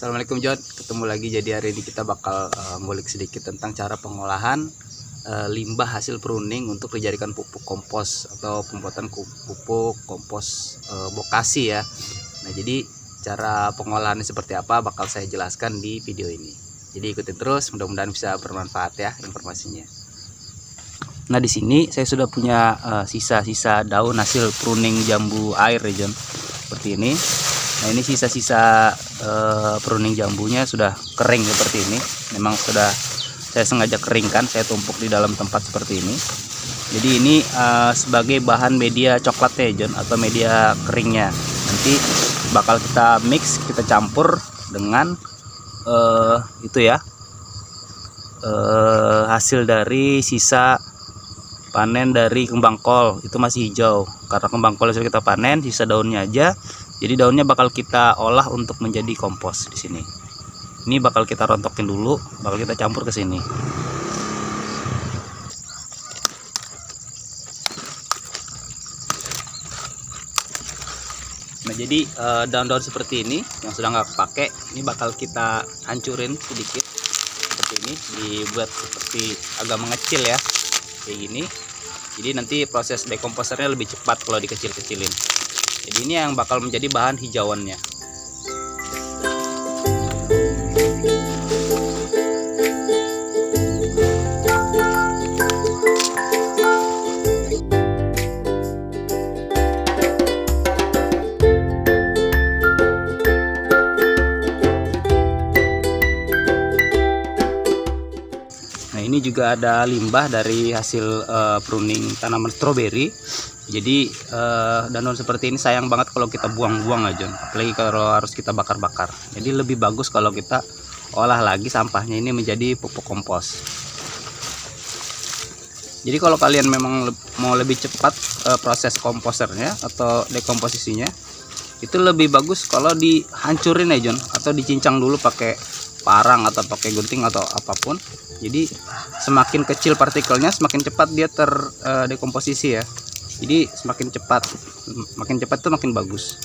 Assalamualaikum John, ketemu lagi. Jadi hari ini kita bakal ngulik sedikit tentang cara pengolahan limbah hasil pruning untuk dijadikan pupuk kompos atau pembuatan pupuk kompos bokasi ya. Nah, jadi cara pengolahannya seperti apa bakal saya jelaskan di video ini. Jadi ikutin terus, mudah-mudahan bisa bermanfaat ya informasinya. Nah, di sini saya sudah punya sisa-sisa daun hasil pruning jambu air ya John, seperti ini. Nah, ini sisa-sisa pruning jambunya sudah kering seperti ini. Memang sudah saya sengaja keringkan, saya tumpuk di dalam tempat seperti ini. Jadi ini sebagai bahan media coklatnya ya John, atau media keringnya. Nanti bakal kita mix, kita campur dengan itu ya, hasil dari sisa panen dari kembang kol. Itu masih hijau karena kembang kol sudah kita panen, sisa daunnya aja. Jadi daunnya bakal kita olah untuk menjadi kompos di sini. Ini bakal kita rontokin dulu, bakal kita campur ke sini. Nah, jadi daun-daun seperti ini yang sudah nggak pakai, ini bakal kita hancurin sedikit seperti ini, dibuat seperti agak mengecil ya, kayak gini. Jadi nanti proses dekomposernya lebih cepat kalau dikecil-kecilin. Jadi ini yang bakal menjadi bahan hijauannya. Nah, ini juga ada limbah dari hasil pruning tanaman stroberi. Jadi daun seperti ini sayang banget kalau kita buang-buang aja, apalagi kalau harus kita bakar-bakar. Jadi lebih bagus kalau kita olah lagi sampahnya ini menjadi pupuk kompos. Jadi kalau kalian memang mau lebih cepat proses komposernya atau dekomposisinya, itu lebih bagus kalau dihancurin ya John, atau dicincang dulu pakai parang atau pakai gunting atau apapun. Jadi semakin kecil partikelnya, semakin cepat dia terdekomposisi ya. Jadi semakin cepat itu makin bagus.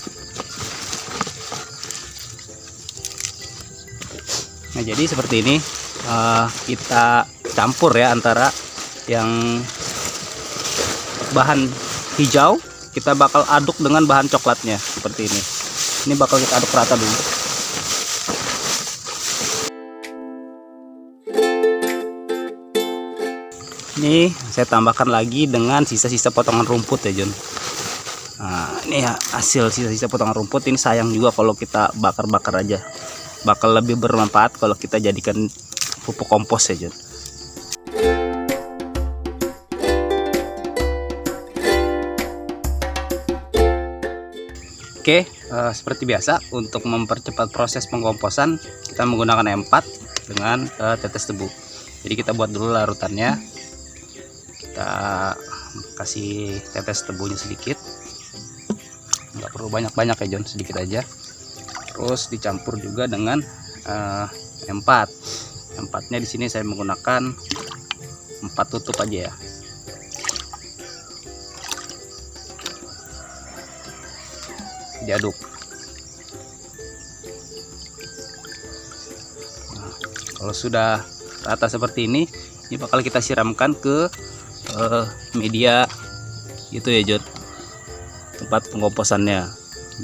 Nah, jadi seperti ini kita campur ya, antara yang bahan hijau kita bakal aduk dengan bahan coklatnya seperti ini. Ini bakal kita aduk rata dulu. Ini saya tambahkan lagi dengan sisa-sisa potongan rumput ya John. Nah, ini ya hasil sisa-sisa potongan rumput. Ini sayang juga kalau kita bakar-bakar aja. Bakal lebih bermanfaat kalau kita jadikan pupuk kompos ya John. Oke, seperti biasa untuk mempercepat proses pengkomposan kita menggunakan M4 dengan tetes tebu. Jadi kita buat dulu larutannya. Kita kasih tetes tebunya sedikit, nggak perlu banyak-banyak ya John, sedikit aja. Terus dicampur juga dengan M4. M4-nya di sini saya menggunakan 4 tutup aja ya. Diaduk. Nah, kalau sudah rata seperti ini bakal kita siramkan ke media itu ya John, tempat pengkomposannya.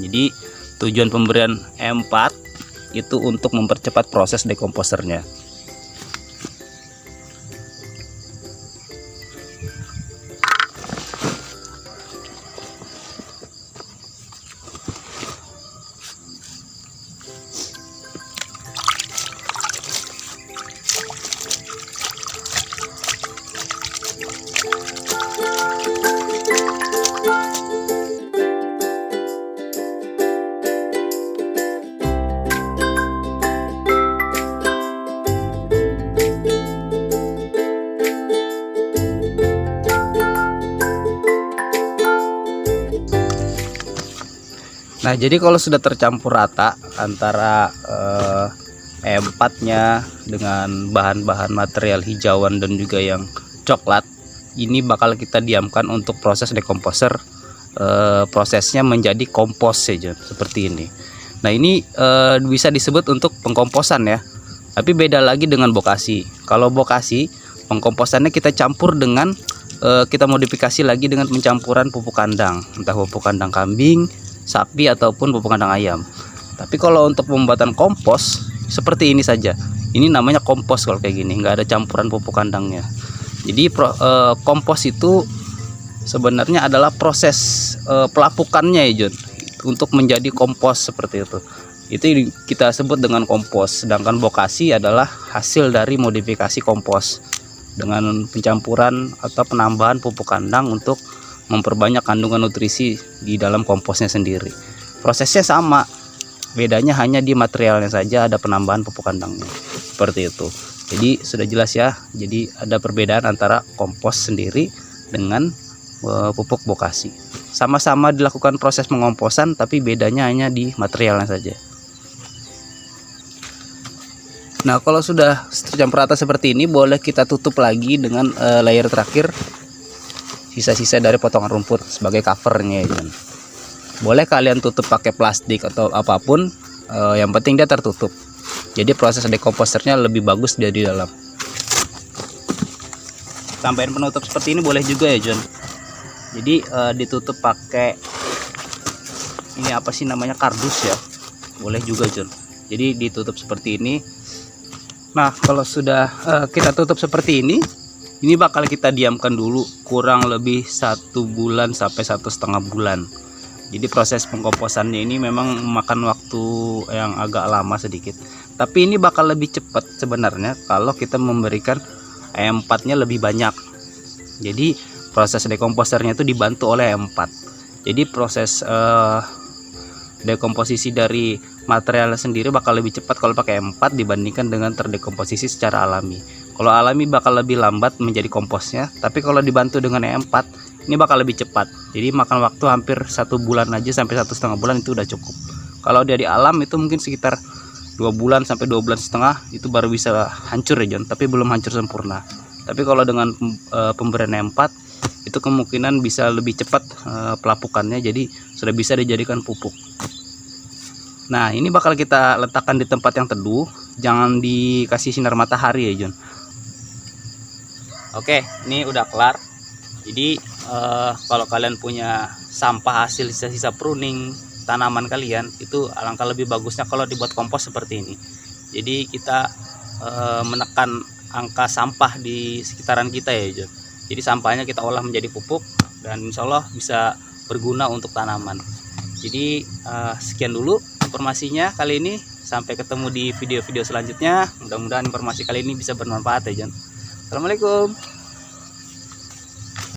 Jadi tujuan pemberian M4 itu untuk mempercepat proses dekomposernya. Nah, jadi kalau sudah tercampur rata antara E4-nya dengan bahan-bahan material hijauan dan juga yang coklat, ini bakal kita diamkan untuk proses dekomposer, prosesnya menjadi kompos saja seperti ini. Nah ini bisa disebut untuk pengkomposan ya, tapi beda lagi dengan bokasi. Kalau bokasi, pengkomposannya kita campur dengan kita modifikasi lagi dengan pencampuran pupuk kandang, entah pupuk kandang kambing, sapi ataupun pupuk kandang ayam. Tapi kalau untuk pembuatan kompos seperti ini saja, ini namanya kompos. Kalau kayak gini nggak ada campuran pupuk kandangnya. Jadi kompos itu sebenarnya adalah proses pelapukannya ya John, untuk menjadi kompos seperti itu. Itu kita sebut dengan kompos. Sedangkan bokasi adalah hasil dari modifikasi kompos dengan pencampuran atau penambahan pupuk kandang untuk memperbanyak kandungan nutrisi di dalam komposnya sendiri. Prosesnya sama, bedanya hanya di materialnya saja ada penambahan pupuk kandangnya seperti itu. Jadi sudah jelas ya, jadi ada perbedaan antara kompos sendiri dengan pupuk bokasi. Sama-sama dilakukan proses pengomposan, tapi bedanya hanya di materialnya saja. Nah kalau sudah tercampur rata seperti ini, boleh kita tutup lagi dengan layer terakhir, sisa-sisa dari potongan rumput sebagai covernya ya. Boleh kalian tutup pakai plastik atau apapun, yang penting dia tertutup. Jadi proses dekomposernya lebih bagus dari dalam. Tambahin penutup seperti ini boleh juga ya John. Jadi ditutup pakai ini apa sih namanya, kardus ya, boleh juga John. Jadi ditutup seperti ini. Nah kalau sudah kita tutup seperti ini bakal kita diamkan dulu kurang lebih 1 bulan sampai 1,5 bulan. Jadi proses pengkomposannya ini memang memakan waktu yang agak lama sedikit, tapi ini bakal lebih cepat sebenarnya kalau kita memberikan E4 nya lebih banyak. Jadi proses dekomposernya itu dibantu oleh E4. Jadi proses dekomposisi dari material sendiri bakal lebih cepat kalau pakai E4 dibandingkan dengan terdekomposisi secara alami. Kalau alami bakal lebih lambat menjadi komposnya, tapi kalau dibantu dengan E4 ini bakal lebih cepat. Jadi makan waktu hampir 1 bulan aja sampai 1,5 bulan itu udah cukup. Kalau dari alam itu mungkin sekitar 2 bulan sampai 2 bulan setengah itu baru bisa hancur ya John, tapi belum hancur sempurna. Tapi kalau dengan pemberian E4 itu kemungkinan bisa lebih cepat pelapukannya, jadi sudah bisa dijadikan pupuk. Nah ini bakal kita letakkan di tempat yang teduh, jangan dikasih sinar matahari ya John. Oke, ini udah kelar. Jadi kalau kalian punya sampah hasil sisa-sisa pruning tanaman kalian, itu alangkah lebih bagusnya kalau dibuat kompos seperti ini. Jadi kita menekan angka sampah di sekitaran kita ya John. Jadi sampahnya kita olah menjadi pupuk dan insya Allah bisa berguna untuk tanaman. Jadi sekian dulu informasinya kali ini. Sampai ketemu di video-video selanjutnya. Mudah-mudahan informasi kali ini bisa bermanfaat ya John. Assalamualaikum.